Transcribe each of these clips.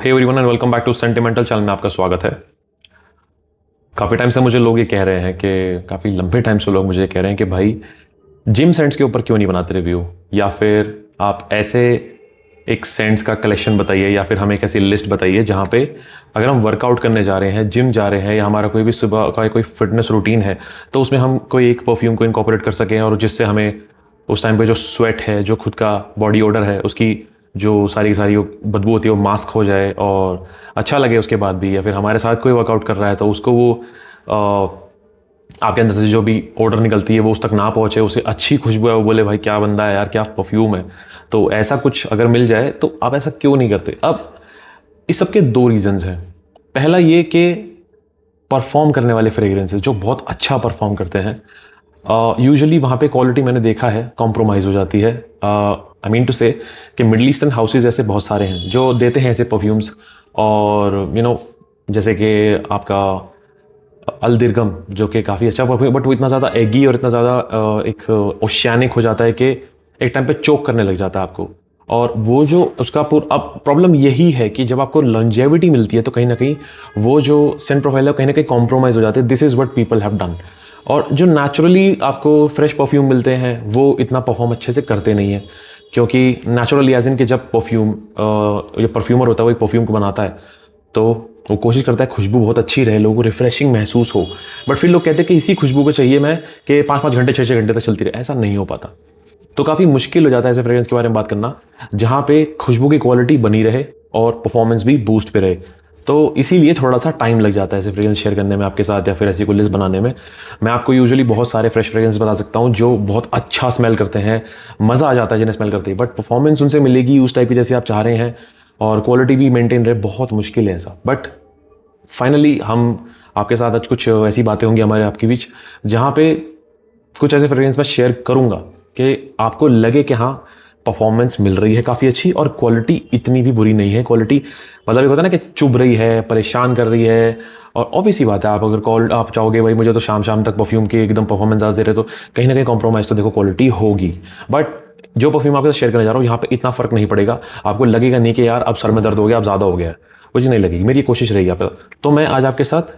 Hey everyone and welcome back to sentimental channel में आपका स्वागत है। काफ़ी टाइम से मुझे लोग ये कह रहे हैं कि काफ़ी लंबे टाइम से लोग मुझे कह रहे हैं कि भाई जिम सेंट्स के ऊपर क्यों नहीं बनाते रिव्यू, या फिर आप ऐसे एक सेंट्स का कलेक्शन बताइए या फिर हमें एक ऐसी लिस्ट बताइए जहाँ पे अगर हम वर्कआउट करने जा रहे हैं, जिम जा रहे हैं या हमारा कोई भी सुबह का कोई फिटनेस रूटीन है तो उसमें हम कोई एक परफ्यूम को इनकॉर्पोरेट कर सकें और जिससे हमें उस टाइम पे जो स्वेट है, जो खुद का बॉडी ओडर है, उसकी जो सारी की सारी बदबू होती है वो मास्क हो जाए और अच्छा लगे उसके बाद भी। या फिर हमारे साथ कोई वर्कआउट कर रहा है तो उसको वो आपके अंदर से जो भी ऑर्डर निकलती है वो उस तक ना पहुंचे, उसे अच्छी खुशबू है, वो बोले भाई क्या बंदा है यार, क्या परफ्यूम है। तो ऐसा कुछ अगर मिल जाए तो आप ऐसा क्यों नहीं करते। अब इस सब के दो रीजंस हैं। पहला ये कि परफॉर्म करने वाले फ्रेग्रेंसेस जो बहुत अच्छा परफॉर्म करते हैं, यूजुअली वहाँ पे क्वालिटी मैंने देखा है कॉम्प्रोमाइज़ हो जाती है। आई मीन टू से कि मिडल ईस्टर्न हाउसेज ऐसे बहुत सारे हैं जो देते हैं ऐसे परफ्यूम्स, और जैसे कि आपका अलदिरगम जो कि काफ़ी अच्छा परफ्यूम, बट वो इतना ज़्यादा एगी और इतना ज़्यादा एक ओशियानिक हो जाता है कि एक टाइम पे चोक करने लग जाता है आपको। और वो जो उसका अब प्रॉब्लम यही है कि जब आपको लॉन्जेविटी मिलती है तो कहीं ना कहीं वो जो सेंट प्रोफाइल है कहीं ना कहीं कॉम्प्रोमाइज़ हो जाते हैं। This is what people have done. और जो नेचुरली आपको फ्रेश परफ्यूम मिलते हैं वो इतना परफॉर्म अच्छे से करते नहीं है, क्योंकि नेचुरली एज इन कि जब जो परफ्यूमर होता है वो एक परफ्यूम को बनाता है तो वो कोशिश करता है खुशबू बहुत अच्छी रहे, लोगों को रिफ्रेशिंग महसूस हो। बट फिर लोग कहते हैं कि इसी खुशबू को चाहिए मैं कि 5-5 घंटे 6-6 घंटे तक चलती रहे। ऐसा नहीं हो पाता। तो काफ़ी मुश्किल हो जाता है ऐसे फ्रेग्रेंस के बारे में बात करना जहाँ पे खुशबू की क्वालिटी बनी रहे और परफॉर्मेंस भी बूस्ट पे रहे। तो इसीलिए थोड़ा सा टाइम लग जाता है ऐसे फ्रेग्रेंस शेयर करने में आपके साथ, या फिर ऐसी कोई लिस्ट बनाने में। मैं आपको यूजुअली बहुत सारे फ्रेश फ्रेग्रेंस बता सकता हूँ जो बहुत अच्छा स्मेल करते हैं, मज़ा आ जाता है जिन्हें स्मेल करते हैं, बट परफॉर्मेंस उनसे मिलेगी उस टाइप की जैसे आप चाह रहे हैं और क्वालिटी भी मेंटेन रहे, बहुत मुश्किल है ऐसा। बट फाइनली हम आपके साथ आज कुछ ऐसी बातें होंगी हमारे आपके बीच जहाँ पे कुछ ऐसे फ्रेग्रेंस मैं शेयर करूँगा कि आपको लगे कि हाँ परफॉर्मेंस मिल रही है काफ़ी अच्छी और क्वालिटी इतनी भी बुरी नहीं है। क्वालिटी मतलब एक होता है ना कि चुभ रही है, परेशान कर रही है। और ऑब्वियस ही बात है, आप अगर आप चाहोगे भाई मुझे तो शाम शाम तक परफ्यूम की एकदम परफॉर्मेंस ज़्यादा दे रहे तो कहीं ना कहीं कॉम्प्रोमाइज़ तो देखो क्वालिटी होगी। बट जो परफ्यूम आपके साथ शेयर करने जा रहा हूँ यहाँ पे इतना फ़र्क नहीं पड़ेगा। आपको लगेगा नहीं कि यार अब सर में दर्द हो गया, अब ज़्यादा हो गया, मुझे नहीं लगेगी। मेरी कोशिश रहेगी आप। तो मैं आज आपके साथ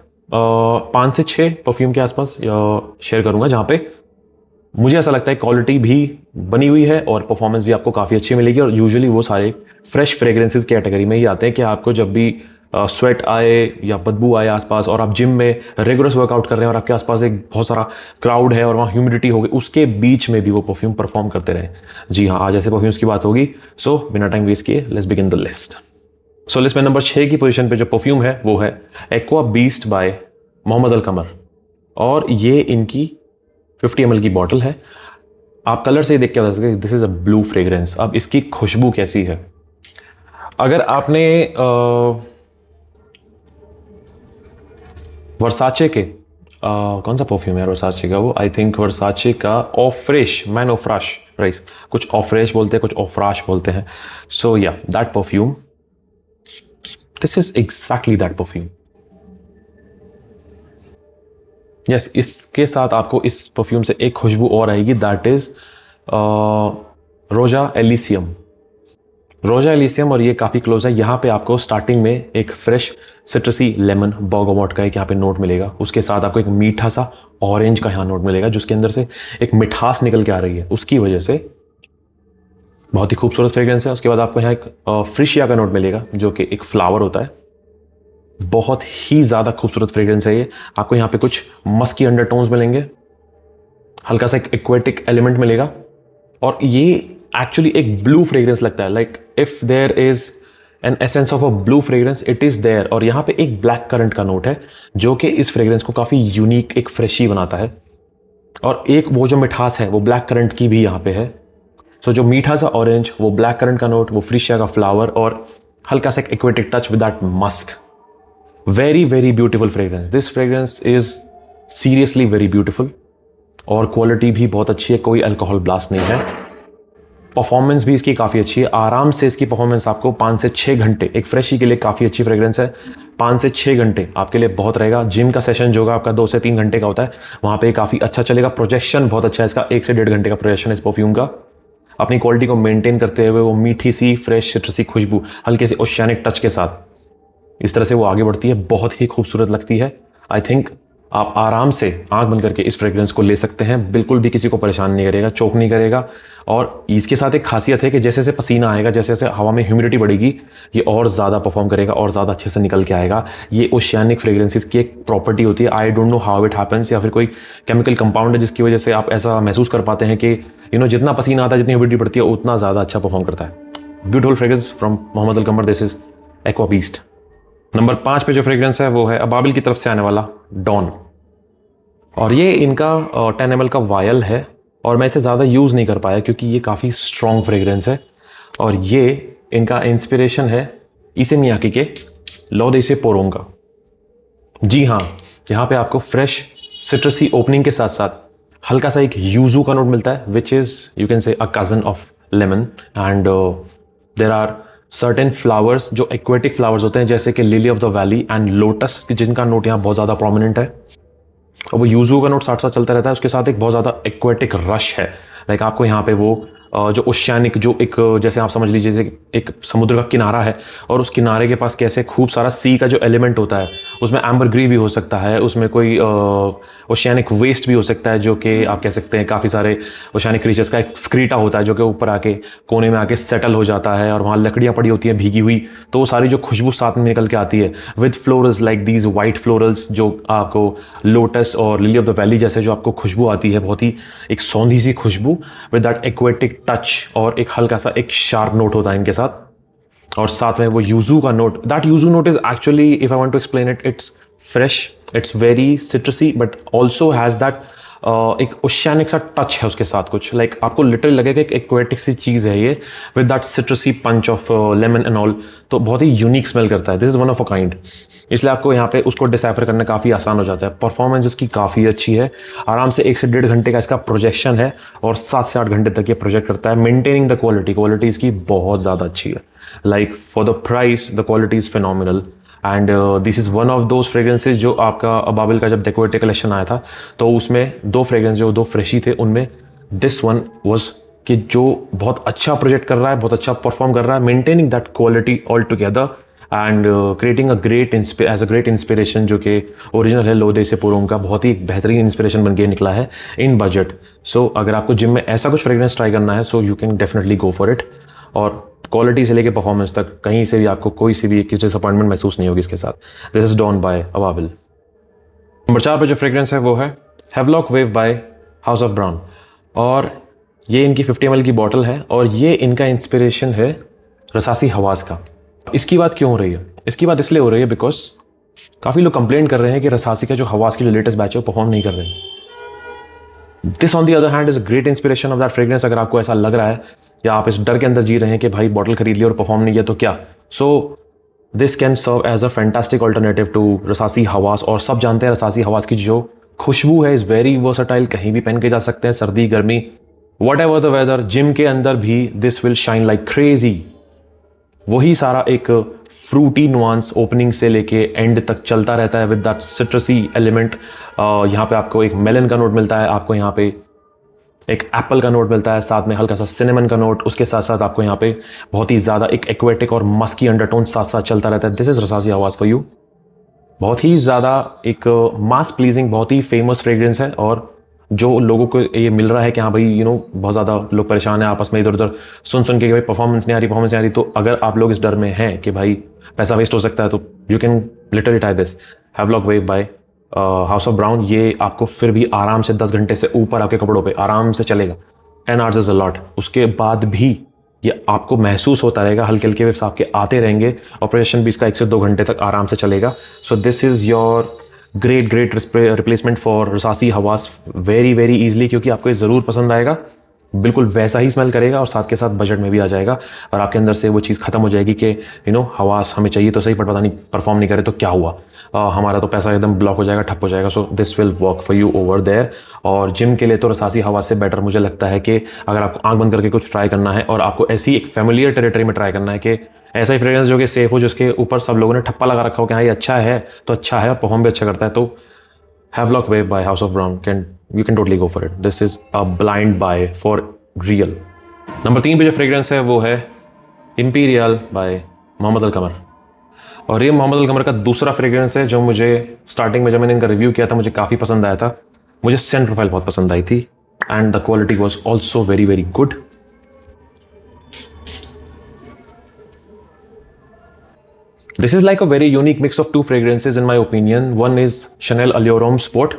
5 से 6 परफ्यूम के आसपास शेयर करूँगा जहाँ पे मुझे ऐसा लगता है क्वालिटी भी बनी हुई है और परफॉर्मेंस भी आपको काफ़ी अच्छी मिलेगी। और यूजुअली वो सारे फ्रेश फ्रेग्रेंसेस कैटेगरी में ही आते हैं कि आपको जब भी स्वेट आए या बदबू आए आसपास और आप जिम में रेगुलर वर्कआउट कर रहे हैं और आपके आसपास एक बहुत सारा क्राउड है और वहाँ ह्यूमिडिटी हो गई, उसके बीच में भी वो परफ्यूम परफॉर्म करते रहे। जी हाँ, आज ऐसे परफ्यूम्स की बात होगी। सो बिना टाइम वेस्ट किए let's begin the list. So list में नंबर 6 की पोजीशन पे जो परफ्यूम है वो है एक्वा बीस्ट बाय मोहम्मद अल कमर, और ये इनकी 50 ml की बॉटल है। आप कलर से ही देख के बता सकते this is a blue fragrance. अब इसकी खुशबू कैसी है, अगर आपने वर्साचे के कौन सा परफ्यूम है वर्साचे का, वो आई थिंक वर्साचे का ऑफ्रेश, मैन ऑफ्राश राइस, कुछ ऑफ्रेश बोलते हैं कुछ ऑफ्राश बोलते हैं। सो या that perfume, this is exactly that perfume. Yes, इसके साथ आपको इस परफ्यूम से एक खुशबू और आएगी, दैट इज रोजा एलिसियम। रोजा एलिसियम, और ये काफ़ी क्लोज है। यहाँ पे आपको स्टार्टिंग में एक फ्रेश सिट्रसी लेमन बर्गामोट का एक यहाँ पे नोट मिलेगा, उसके साथ आपको एक मीठा सा ऑरेंज का यहाँ नोट मिलेगा जिसके अंदर से एक मिठास निकल के आ रही है, उसकी वजह से बहुत ही खूबसूरत फ्रेग्रेंस है। उसके बाद आपको यहाँ एक फ्रिशिया का नोट मिलेगा जो कि एक फ्लावर होता है, बहुत ही ज़्यादा खूबसूरत फ्रेग्रेंस है ये। आपको यहाँ पे कुछ मस्की अंडरटोन्स मिलेंगे, हल्का सा एक एक्वेटिक एलिमेंट मिलेगा, और ये एक्चुअली एक ब्लू फ्रेग्रेंस लगता है। Like if there is an essence of a blue fragrance it is there. और यहाँ पे एक ब्लैक करंट का नोट है जो कि इस फ्रेग्रेंस को काफ़ी यूनिक, एक फ्रेशी बनाता है। और एक वो जो मिठास है वो ब्लैक करंट की भी यहाँ पे है। सो जो मीठा सा ऑरेंज, वो ब्लैक करंट का नोट, वो फ्रिशिया का फ्लावर, और हल्का सा एक aquatic touch with that Musk. Very very beautiful fragrance. This fragrance is seriously very beautiful, और क्वालिटी भी बहुत अच्छी है, कोई अल्कोहल ब्लास्ट नहीं है। परफॉर्मेंस भी इसकी काफ़ी अच्छी है। आराम से इसकी परफॉर्मेंस आपको 5 से 6 घंटे, एक फ्रेशी के लिए काफ़ी अच्छी फ्रेग्रेंस है। 5 से 6 घंटे आपके लिए बहुत रहेगा। जिम का सेशन जो होगा आपका 2 से 3 घंटे का होता है, वहाँ पे काफ़ी अच्छा चलेगा। प्रोजेक्शन बहुत अच्छा है इसका, 1 से 1.5 घंटे का प्रोजेक्शन इस परफ्यूम का। अपनी क्वालिटी को मेंटेन करते हुए वो मीठी सी फ्रेश सिट्रसी खुशबू हल्के से ओशियानिक टच के साथ इस तरह से वो आगे बढ़ती है, बहुत ही खूबसूरत लगती है। आई थिंक आप आराम से आंख बंद करके इस फ्रेग्रेंस को ले सकते हैं, बिल्कुल भी किसी को परेशान नहीं करेगा, चोक नहीं करेगा। और इसके साथ एक खासियत है कि जैसे जैसे पसीना आएगा, जैसे जैसे हवा में ह्यूमिडिटी बढ़ेगी, ये और ज़्यादा परफॉर्म करेगा और ज़्यादा अच्छे से निकल के आएगा। ये ओशियानिक फ्रेग्रेंसेस की एक प्रॉपर्टी होती है। I don't know how it happens, या फिर कोई केमिकल कंपाउंड है जिसकी वजह से आप ऐसा महसूस कर पाते हैं कि जितना पसीना आता है, जितनी ह्यूमिडिटी बढ़ती है, उतना ज़्यादा अच्छा परफॉर्म करता है। Beautiful fragrance from Mohammed Al Qamar, this is Aqua Beast. Number 5 पे जो फ्रेग्रेंस है वो है अबाबिल की तरफ से आने वाला डॉन। और ये इनका 10 ml का वायल है, और मैं इसे ज़्यादा यूज़ नहीं कर पाया क्योंकि ये काफ़ी स्ट्रॉन्ग फ्रेग्रेंस है। और ये इनका इंस्पिरेशन है इसे मियाकी के लौदे से पोरोंग का। जी हाँ, यहाँ पे आपको फ्रेश सिट्रसी ओपनिंग के साथ साथ हल्का सा एक यूजू का नोट मिलता है, which is you can say a cousin of lemon. And there are certain flowers जो एक्वेटिक फ्लावर्स होते हैं, जैसे कि lily of the valley and lotus, जिनका नोट यहाँ बहुत ज़्यादा प्रोमिनेंट है। और वो यूजू का नोट साथ साथ चलता रहता है, उसके साथ एक बहुत ज़्यादा एक्वेटिक रश है। लाइक आपको यहाँ पे वो जो ओशियानिक, जो एक जैसे आप समझ लीजिए जैसे एक समुद्र का किनारा है, और उस किनारे के पास कैसे खूब सारा सी का जो एलिमेंट होता है, उसमें एम्बरग्री भी हो सकता है, उसमें कोई ओशियानिक वेस्ट भी हो सकता है, जो कि आप कह सकते हैं काफ़ी सारे ओशियानिक क्रीचर्स का एक स्क्रीटा होता है जो कि ऊपर आके कोने में आके सेटल हो जाता है, और वहाँ लकड़ियाँ पड़ी होती हैं भीगी हुई, तो वो सारी जो खुशबू साथ में निकल के आती है with florals like these white florals, जो आपको लोटस और लिली ऑफ द वैली जैसे जो आपको खुशबू आती है, बहुत ही एक सौंधी सी खुशबू विद दैट एक्वेटिक टच, और एक हल्का सा एक शार्प नोट होता है इनके साथ। और साथ में वो यूजू का note, that yuzu note is actually, if I want to explain it, it's fresh, it's very citrusy, but also has that एक ओशियानिक सा टच है उसके साथ कुछ, लाइक आपको लिटरली लगेगा एक एक्वेटिक सी चीज़ है ये, with that citrusy punch of lemon and all. तो बहुत ही यूनिक स्मेल करता है, this is one of a kind, इसलिए आपको यहाँ पे उसको डिसाइफर करना काफ़ी आसान हो जाता है। परफॉर्मेंस इसकी काफ़ी अच्छी है, आराम से 1 से 1.5 घंटे का इसका प्रोजेक्शन है, और 7 से 8 घंटे तक ये प्रोजेक्ट करता है, मेंटेनिंग द क्वालिटी इसकी बहुत ज़्यादा अच्छी है। Like for the price the quality is phenomenal. And this is one of those fragrances जो आपका अबाबिल का जब डेकोरेटिव कलेक्शन आया था, तो उसमें 2 फ्रेग्रेंस जो 2 फ्रेशी थे, उनमें दिस वन वॉज कि जो बहुत अच्छा प्रोजेक्ट कर रहा है, बहुत अच्छा परफॉर्म कर रहा है, maintaining that quality all together and creating a great as a great inspiration, जो कि ओरिजिनल है लौदे से पोरोंग का, बहुत ही बेहतरीन इंस्पिरेशन बन के निकला है इन बजट। सो अगर आपको जिम में ऐसा कुछ फ्रेग्रेंस ट्राई करना है, so you can definitely go for it. और क्वालिटी से लेके परफॉर्मेंस तक कहीं से भी आपको कोई सी भी डिसअपॉइंटमेंट महसूस नहीं होगी इसके साथ। This is Don by Ababil. Number 4 पे जो फ्रेग्रेंस है वो है Havelock Wave by House of Brown, और ये इनकी 50 ml की बॉटल है, और ये इनका इंस्पिरेशन है रसासी हवास का। इसकी बात क्यों हो रही है? इसकी बात इसलिए हो रही है बिकॉज काफ़ी लोग कंप्लेंट कर रहे हैं कि रसासी का जो हवास की जो लेटेस्ट बैच है वो परफॉर्म नहीं कर रहे हैं। This on the other hand is a great inspiration of that fragrance. अगर आपको ऐसा लग रहा है या आप इस डर के अंदर जी रहे हैं कि भाई बॉटल खरीद लिया और परफॉर्म नहीं किया तो क्या, so this can serve as a fantastic alternative to रसासी हवास। और सब जानते हैं रसासी हवास की जो खुशबू है इज़ वेरी वर्सटाइल, कहीं भी पहन के जा सकते हैं, सर्दी गर्मी whatever the weather, gym के अंदर भी this will shine like crazy. वही सारा एक फ्रूटी नुआंस ओपनिंग से लेके एंड तक चलता रहता है विद दैट सिट्रसी एलिमेंट। यहाँ पे आपको एक मेलन का नोट मिलता है, आपको यहाँ पे एक एप्पल का नोट मिलता है, साथ में हल्का सा सिनेमन का नोट, उसके साथ साथ आपको यहाँ पे बहुत ही ज़्यादा एक एक्वेटिक और मस्की अंडरटोन साथ साथ चलता रहता है। दिस इज रसासी हवास फॉर यू। बहुत ही ज़्यादा एक मास प्लीजिंग, बहुत ही फेमस फ्रेग्रेंस है, और जो लोगों को ये मिल रहा है कि हाँ भाई बहुत ज़्यादा लोग परेशान हैं आपस में इधर उधर सुन के कि भाई परफॉर्मेंस नहीं आ रही, तो अगर आप लोग इस डर में हैं कि भाई पैसा वेस्ट हो सकता है, तो you can literally try this Havelock Wave by House of Brown. ये आपको फिर भी आराम से 10 घंटे से ऊपर आपके कपड़ों पे आराम से चलेगा। 10 आवर्स इज अ लॉट। उसके बाद भी ये आपको महसूस होता रहेगा, हल्के हल्के वेव्स आपके आते रहेंगे, ऑपरेशन भी इसका 1 से 2 घंटे तक आराम से चलेगा। So this is your great replacement for रसासी हवास वेरी वेरी ईजिली, क्योंकि आपको ये ज़रूर पसंद आएगा, बिल्कुल वैसा ही स्मेल करेगा और साथ के साथ बजट में भी आ जाएगा, और आपके अंदर से वो चीज़ खत्म हो जाएगी कि हवास हमें चाहिए तो सही, पर पता नहीं परफॉर्म नहीं करे तो क्या हुआ, हमारा तो पैसा एकदम ब्लॉक हो जाएगा, ठप हो जाएगा। So this will work for you over there. और जिम के लिए तो रसासी हवास से बेटर मुझे लगता है कि अगर आपको आंख बंद करके कुछ ट्राई करना है और आपको ऐसी एक फेमिलियर टेरिटरी में ट्राई करना है कि ऐसा ही फ्रेग्रेंस जो कि सेफ हो, जिसके ऊपर सब लोगों ने ठप्पा लगा रखा हो कि हाँ ये अच्छा है तो अच्छा है और परफॉर्म भी अच्छा करता है, तो Havelock Wave by House of Brown you can totally go for it. This is a blind buy for real. Number 3 पे जो फ्रेग्रेंस है वो है Imperial by मोहम्मद अल कमर। और ये मोहम्मद अल कमर का दूसरा फ्रेग्रेंस है जो मुझे स्टार्टिंग में जब मैंने इनका रिव्यू किया था मुझे काफ़ी पसंद आया था। मुझे सेंट प्रोफाइल बहुत पसंद आई थी and the quality was also very very good. This is like a very unique mix of two fragrances in my opinion. One is Chanel Allure Sport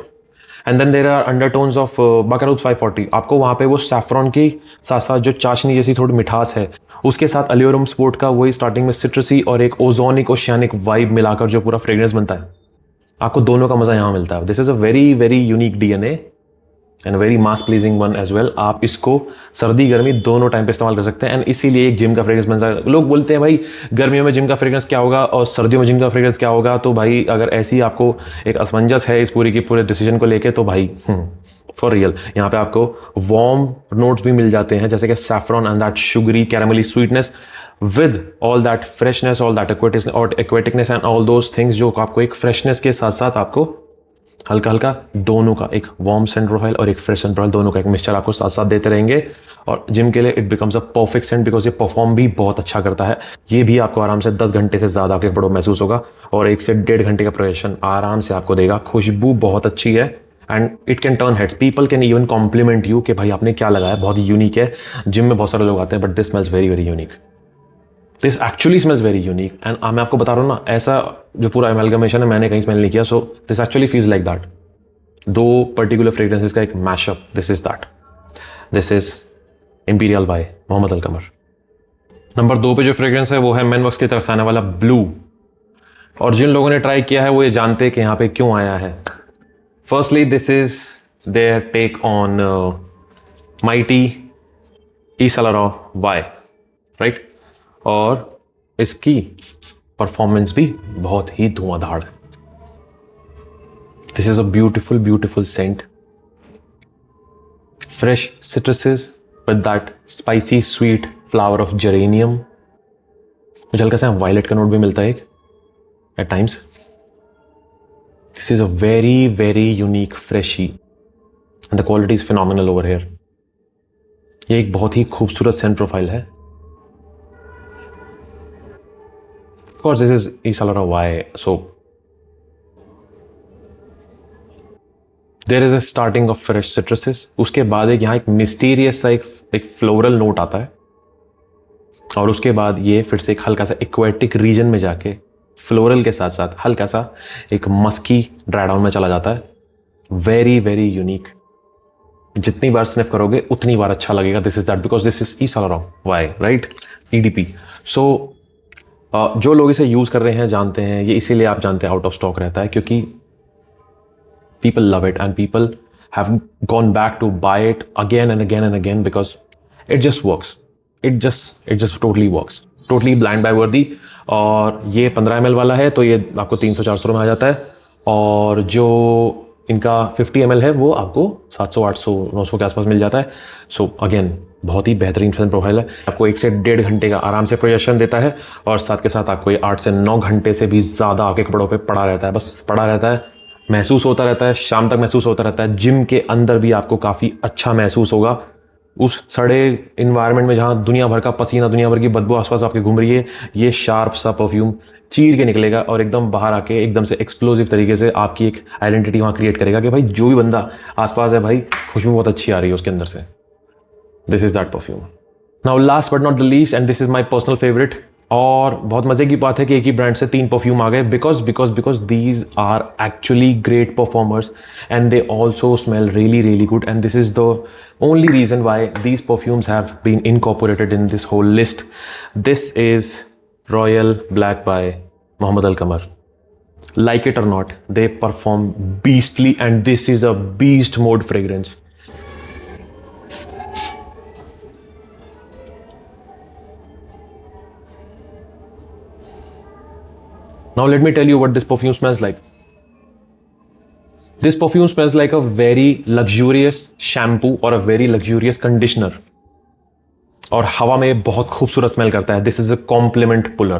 and then there are undertones of Baccarat 540. आपको वहाँ पे वो saffron की साथ साथ जो चाशनी जैसी थोड़ी मिठास है उसके साथ Allure Sport का वही स्टार्टिंग में सिट्रसी और एक ओजोनिक ओशियानिक वाइब मिलाकर जो पूरा फ्रेग्रेंस बनता है, आपको दोनों का मजा यहाँ मिलता है। This is a very very unique DNA and very mass pleasing one as well. आप इसको सर्दी गर्मी दोनों टाइम पे इस्तेमाल कर सकते हैं एंड इसीलिए एक जिम का फ्रेग्रेंस बन सकता है। लोग बोलते हैं भाई गर्मियों में जिम का फ्रेग्रेंस क्या होगा और सर्दियों में जिम का फ्रेग्रेंस क्या होगा, तो भाई अगर ऐसी आपको एक असमंजस है इस पूरी की पूरे डिसीजन को लेके तो भाई फॉर रियल यहाँ पे आपको वार्म नोट्स भी मिल जाते हैं जैसे कि saffron and that sugary caramelly sweetness with all that freshness, all that aquaticness and all those things जो आपको एक फ्रेशनेस के साथ साथ आपको हल्का हल्का दोनों का एक वार्म सेंट प्रोफाइल और एक फ्रेश सेंट प्रोफाइल दोनों का एक मिक्सचर आपको साथ साथ देते रहेंगे। और जिम के लिए it becomes a perfect scent because ये परफॉर्म भी बहुत अच्छा करता है। ये भी आपको आराम से 10 घंटे से ज़्यादा आपके कपड़ों महसूस होगा और 1 से 1.5 घंटे का प्रोजेक्शन आराम से आपको देगा। खुशबू बहुत अच्छी है and it can turn heads. People can even compliment you कि भाई आपने क्या लगाया, बहुत यूनिक है। जिम में बहुत सारे लोग आते हैं but this smells very very unique. This actually smells very unique and मैं आपको बता रहा हूँ ना, ऐसा जो पूरा एमलगमेशन है मैंने कहीं स्मेल नहीं किया। So this actually feels like that. दो पर्टिकुलर फ्रेग्रेंसेस का एक mashup, this is that. This is Imperial by Mohammed Al Qamar. Number 2 पे जो फ्रेग्रेंस है वो है मैनवर्क्स की तरफ से आने वाला ब्लू। और जिन लोगों ने ट्राई किया है वो ये जानते हैं कि यहाँ पे क्यों आया है। Firstly this is their take on mighty ई सलारो वाई, राइट। और इसकी परफॉर्मेंस भी बहुत ही धुआंधार है। This is a beautiful, beautiful scent. Fresh citruses with that spicy, sweet flower of geranium. मुझे हल्का सा वायलेट का नोट भी मिलता है एक at times. This is a very, very unique freshy. And the quality is phenomenal over here. ये एक बहुत ही खूबसूरत सेंट प्रोफाइल है। Of course, this is Isalara Y, so there is a starting of fresh citruses. उसके बाद एक यहाँ एक मिस्टीरियस सा एक फ्लोरल नोट आता है और उसके बाद ये फिर से एक हल्का सा एक्वेटिक रीजन में जाके फ्लोरल के साथ साथ हल्का सा एक मस्की ड्राई डाउन में चला जाता है। Very very unique. जितनी बार स्निफ करोगे उतनी बार अच्छा लगेगा। This is that because this is ई सलारो वाई, राइट, ईडीपी। सो जो लोग इसे यूज कर रहे हैं जानते हैं, ये इसीलिए आप जानते हैं आउट ऑफ स्टॉक रहता है क्योंकि people love it and people have gone back to buy it again and again and again because it just works. It just totally works. Totally blind buy worthy। और ये 15 ml वाला है तो ये आपको 300-400 में आ जाता है और जो इनका 50 ml है वो आपको 700-800-900 के आसपास मिल जाता है। सो अगेन बहुत ही बेहतरीन सेंट प्रोफाइल है। आपको 1 से 1.5 घंटे का आराम से प्रोजेक्शन देता है और साथ के साथ आपको ये 8 से 9 घंटे से भी ज़्यादा आपके कपड़ों पे पड़ा रहता है। बस पड़ा रहता है, महसूस होता रहता है, शाम तक महसूस होता रहता है। जिम के अंदर भी आपको काफ़ी अच्छा महसूस होगा उस सड़े इन्वायरमेंट में जहाँ दुनिया भर का पसीना, दुनिया भर की बदबू आसपास आपके घूम रही है। ये शार्प सा परफ्यूम चीर के निकलेगा और एकदम बाहर आके एकदम से एक्सप्लोजिव तरीके से आपकी एक आइडेंटिटी वहाँ क्रिएट करेगा कि भाई जो भी बंदा आसपास है भाई खुशबू बहुत अच्छी आ रही है उसके अंदर से। This is that perfume. Now last but not the least and this is my personal favourite. और बहुत मजे की बात है कि एक ही ब्रांड से 3 परफ्यूम आ गए because these are actually great performers and they also smell really really good and this is the only reason why these perfumes have been incorporated in this whole list. This is Royal Black by Mohammed Al Qamar. Like it or not, they perform beastly and this is a beast mode fragrance. Now let me tell you what this perfume smells like. This perfume smells like a very luxurious shampoo or a very luxurious conditioner. और हवा में बहुत खूबसूरत smell करता है. This is a compliment puller.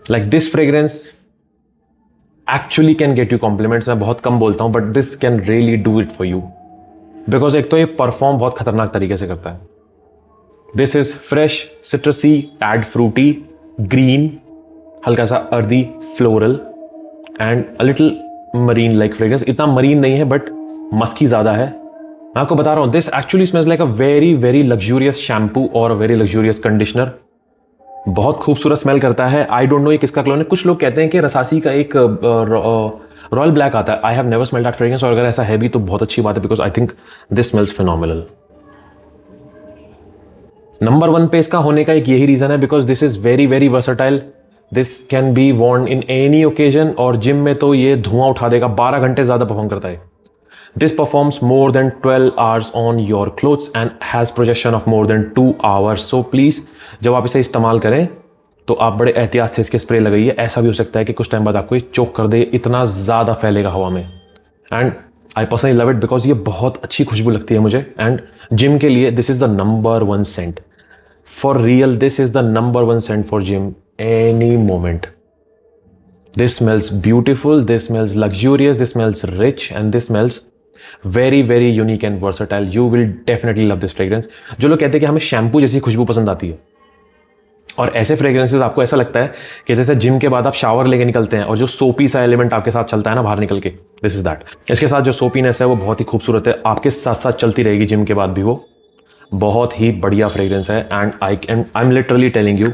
Like this fragrance actually can get you compliments. मैं बहुत कम बोलता हूं, but this can really do it for you. Because एक तो ये परफॉर्म बहुत खतरनाक तरीके से करता है. This is fresh, citrusy, tad fruity green, हल्का सा earthy floral and a little marine like fragrance. इतना मरीन नहीं है बट मस्की ज़्यादा है। मैं आपको बता रहा हूँ, this actually smells like a very very luxurious shampoo और वेरी लग्जूरियस कंडीशनर। बहुत खूबसूरत स्मेल करता है। आई डोंट नो ये किसका क्लोन है। कुछ लोग कहते हैं कि रसासी का एक रॉयल ब्लैक आता है। I have never smelled that fragrance, और अगर ऐसा है भी तो बहुत अच्छी बात है, because I think this smells phenomenal. Number 1 पे इसका होने का एक यही रीजन है, because this is very very versatile. This can be Warne in any occasion, और जिम में तो ये धुआं उठा देगा। 12 घंटे ज्यादा परफॉर्म करता है। This performs more than 12 hours on your clothes and has projection of more than 2 hours. So please जब आप इसे इस्तेमाल करें तो आप बड़े एहतियात से इसके स्प्रे लगाइए। ऐसा भी हो सकता है कि कुछ टाइम बाद आपको ये चोक कर दे, इतना ज्यादा फैलेगा हवा में। And I personally love it because ये बहुत अच्छी खुशबू लगती है मुझे। एंड जिम के लिए this is the number 1 scent for real. This is the number 1 scent for gym any moment. This smells beautiful, this smells luxurious, this smells rich, and this smells very very unique and versatile. You will definitely love this fragrance. जो लोग कहते हैं कि हमें shampoo जैसी खुशबू पसंद आती है, और ऐसे फ्रेग्रेंसेस आपको ऐसा लगता है कि जैसे जिम के बाद आप शावर लेके निकलते हैं और जो सोपी सा एलिमेंट आपके साथ चलता है ना बाहर निकल के, दिस इज दैट। इसके साथ जो सोपीनेस है वो बहुत ही खूबसूरत है, आपके साथ साथ चलती रहेगी जिम के बाद भी। वो बहुत ही बढ़िया फ्रेग्रेंस है। And I am literally telling you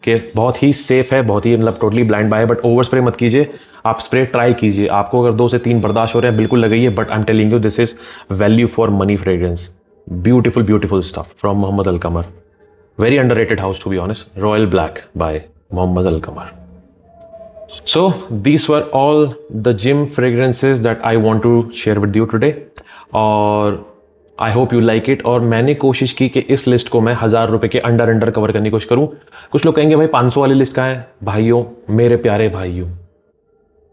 कि बहुत ही सेफ है, बहुत ही मतलब टोटली ब्लाइंड बाय है। बट ओवर स्प्रे मत कीजिए, आप स्प्रे ट्राई कीजिए। आपको अगर 2 से 3 बर्दाश्त हो रहे हैं बिल्कुल लगाइए, but I am telling you this is value for money fragrance. Beautiful beautiful stuff from Mohammed Al Qamar. Very underrated house to be honest. Royal Black by Mohammed Al Qamar. So these were all the gym fragrances that I want to share with you today, और I hope you like it. और मैंने कोशिश की कि इस list को मैं 1000 रुपए के अंडर कवर करने की कोशिश करूं। कुछ लोग कहेंगे भाई 500 वाली लिस्ट कहाँ है? भाइयों, मेरे प्यारे भाइयों,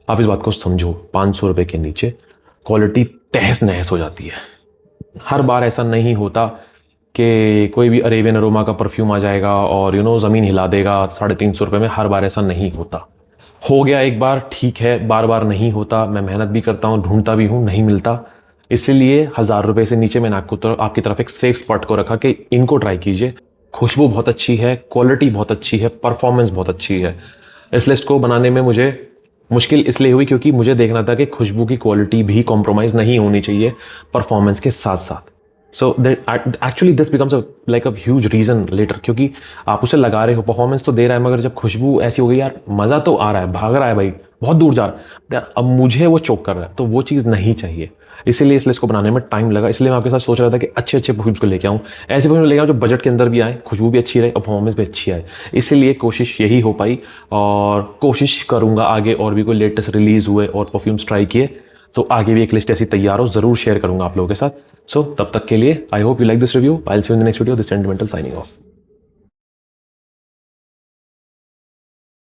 आप इस बात को समझो, 500 रुपए के नीचे क्वालिटी तहस नहस हो जाती है। हर बार ऐसा नहीं होता कि कोई भी अरेबियन अरोमा का परफ्यूम आ जाएगा और ज़मीन हिला देगा 350 रुपये में। हर बार ऐसा नहीं होता। हो गया एक बार, ठीक है, बार बार नहीं होता। मैं मेहनत भी करता हूँ, ढूंढता भी हूँ, नहीं मिलता। इसलिए 1000 रुपये से नीचे मैंने आपकी तरफ एक सेफ स्पॉट को रखा कि इनको ट्राई कीजिए। खुशबू बहुत अच्छी है, क्वालिटी बहुत अच्छी है, परफॉर्मेंस बहुत अच्छी है। इस लिस्ट को बनाने में मुझे मुश्किल इसलिए हुई क्योंकि मुझे देखना था कि खुशबू की क्वालिटी भी कॉम्प्रोमाइज़ नहीं होनी चाहिए परफॉर्मेंस के साथ साथ। So actually this becomes like a huge reason later, क्योंकि आप उसे लगा रहे हो, परफॉर्मेंस तो दे रहा है, मगर जब खुशबू ऐसी हो गई, यार मज़ा तो आ रहा है, भाग रहा है भाई, बहुत दूर जा रहा है, यार अब मुझे वो चोक कर रहा है, तो वो चीज़ नहीं चाहिए। इसीलिए इस लिस्ट को बनाने में टाइम लगा। इसलिए मैं आपके साथ सोच रहा था कि अच्छे अच्छे परफ्यूम्स को लेके आऊँ, ऐसे परफ्यूम लेके आऊँ जो बजट के अंदर भी आए, खुशबू भी अच्छी रहे और परफॉर्मेंस भी अच्छी आए। इसीलिए कोशिश यही हो पाई, और कोशिश करूँगा आगे और भी कोई लेटेस्ट रिलीज़ हुए और परफ्यूम्स ट्राई किए तो आगे भी एक लिस्ट ऐसी तैयार हो, ज़रूर शेयर करूँगा आप लोगों के साथ। सो तब तक के लिए I hope you like this review. I will see you in the next video. This sentimental signing off.